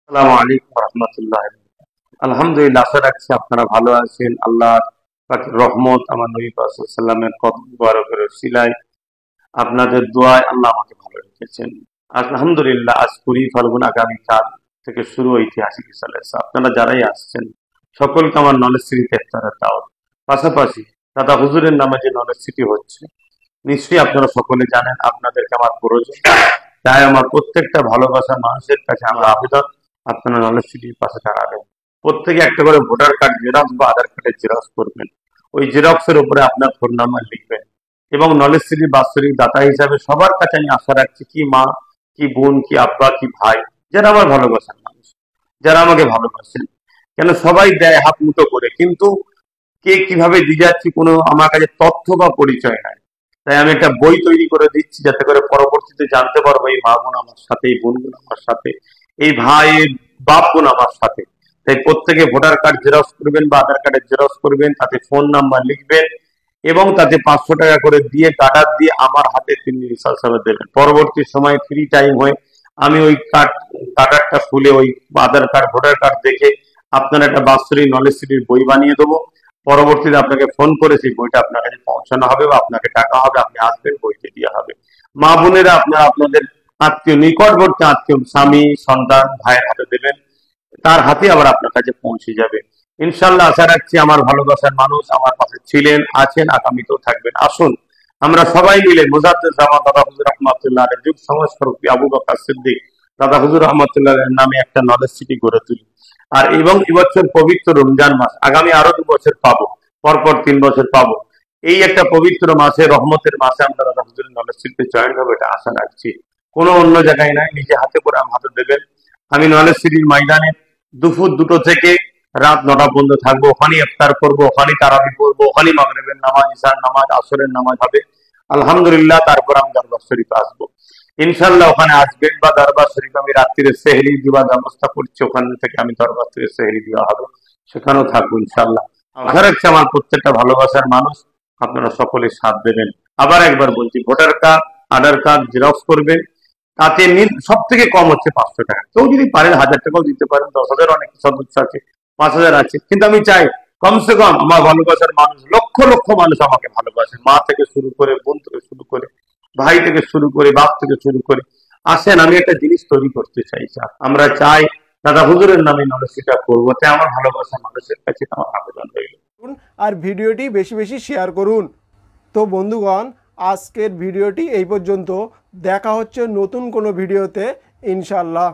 আসসালামু আলাইকুম রহমতুল্লাহ। আলহামদুলিল্লাহ, আশা রাখছি আপনারা ভালো আছেন। আল্লাহ পাকের রহমত, আমার নবী পাক সাল্লাল্লাহু আলাইহি ওয়াসাল্লামের কদম মুবারকের উসিলায় আপনাদের দোয়ায় আল্লাহ আমাকে ভালো রেখেছেন। আলহামদুলিল্লাহ, আজ 20 ফাল্গুন, আগামীকাল থেকে শুরু ঐতিহাসিক জালসা। আপনারা যারাই আসছেন সকলকে আমার নলেজ সিটিতে ইফতারের দাওয়াত। পাশাপাশি দাদা হুজুরের নামে যে নলেজ সিটি হচ্ছে, নিশ্চয়ই আপনারা সকলে জানেন আপনাদেরকে আমার প্রয়োজন। তাই আমার প্রত্যেকটা ভালোবাসার মানুষের কাছে আমার আবেদন, আপনারা নলেজ সিটির পাশে দাঁড়াবেন। প্রত্যেকে একটা করে ভোটার কার্ড জেরক্স বা আধার কার্ডের জেরক্স করবেন। ওই জেরক্সের উপরে আপনার ফোন নাম্বার লিখবেন এবং নলেজ সিটির বাৎসরিক দাতা হিসাবে সবার কাছে আমি আশা রাখছি, কি মা, কি বোন, কি আব্বা, কি ভাই, যারা আমার ভালোবাসার মানুষ, যারা আমাকে ভালোবাসেন, কেন সবাই দেয় হাত মুঠো করে, কিন্তু কে কিভাবে দিয়ে যাচ্ছি কোনো আমার কাছে তথ্য বা পরিচয় নাই। তাই আমি একটা বই তৈরি করে দিচ্ছি, যাতে করে পরবর্তীতে জানতে পারবো এই মা বোন আমার সাথে, এই বোন বোন আমার সাথে, এই ভাই বাপ বোন আমার সাথে। তাই প্রত্যেকে ভোটার কার্ড জেরক্স করবেন বা আধার কার্ডের জেরক্স করবেন, তাতে ফোন নাম্বার লিখবেন এবং তাতে 500 টাকা করে দিয়ে কার্ডার দিয়ে আমার হাতে 3 দিন হিসাবে দেবেন। পরবর্তী সময় ফ্রি টাইম হয়ে আমি ওই কার্ডারটা খুলে ওই আধার কার্ড ভোটার কার্ড দেখে আপনার একটা বাৎসরিক নলেজ সিটির বই বানিয়ে দেবো। পরবর্তীতে আপনাকে ফোন করে সেই বইটা আপনার কাছে পৌঁছানো হবে বা আপনাকে টাকা হবে, আপনি আসবেন, বইটি দেওয়া হবে। মা বোনেরা আপনারা আপনাদের আত্মীয়, নিকটবর্তী আত্মীয়, স্বামী, সন্তান, ভাইয়ের হাতে দেবেন, তার হাতে আবার আপনার কাছে পৌঁছে যাবে। ইনশাল্লাহ আশা রাখছি আমার ভালোবাসার মানুষ আমার পাশে ছিলেন, আছেন, আগামীতেও থাকবেন। আসুন আমরা সবাই মিলে মুজাদ্দেদ জামান দাদা হুজুর রহমাতুল্লাহ যুগ সংস্কারক আবু বকর সিদ্দিক দাদা হুজুর রহমাতুল্লাহ নামে একটা নলেজ সিটি গড়ে তুলি। আর এবং এবছর পবিত্র রমজান মাস, আগামী আরো 2 বছর পাবো, পরপর 3 বছর পাবো। এই একটা পবিত্র মাসে, রহমতের মাসে আমরা দাদা হুজুরের নলেজ সিটিতে জয়েন হবে, এটা আশা রাখছি। কোনো অন্য জায়গায় নাই, নিজে হাতে করে আমার হাতে দেবেন। আমি নলেজ সিটির ময়দানে দুপুর 2টো থেকে রাত 9টা পর্যন্ত থাকবো। ওখানে ইফতার করবো, ওখানে তারাবি পড়বো, ওখানে মাগরিবের নামাজ, ইশার নামাজ, আসরের নামাজ হবে আলহামদুলিল্লাহ। তারপর আমি দরবার শরীফে আসবো ইনশাল্লাহ। ওখানে আসবেন বা দরবার শরীফ আমি রাত্রিরে সেহরি দেওয়ার ব্যবস্থা করছি, ওখান থেকে আমি দরবার থেকে সেহরি দেওয়া হবে, সেখানেও থাকবো ইনশাল্লাহ। আশা রাখছি আমার প্রত্যেকটা ভালোবাসার মানুষ আপনারা সকলে সাথ দেবেন। আবার একবার বলছি, ভোটার কার্ড, আধার কার্ড জেরক্স করবেন। তাতে সব থেকে কম হচ্ছে 500 টাকা। কেউ যদি পারেন 1000 টাকাও দিতে পারেন, 10,000 অনেক সদস্য আছে, 5,000 আছে, কিন্তু আমি চাই কমসে কম আমার ভালোবাসার মানুষ, লক্ষ লক্ষ মানুষ আমাকে ভালোবাসে, মা থেকে শুরু করে, বোন থেকে শুরু করে, ভাই থেকে শুরু করে, বাপ থেকে শুরু করে। আসেন, আমি একটা জিনিস তৈরি করতে চাই, আমরা চাই দাদা হুজুরের নামে নলেজটা করবো। তাই আমার ভালোবাসা মানুষের কাছে আমার আবেদন রইল। আর ভিডিওটি বেশি বেশি শেয়ার করুন। তো বন্ধুগণ, আজকের ভিডিওটি এই পর্যন্ত। দেখা হচ্ছে নতুন কোনো ভিডিওতে ইনশাল্লাহ।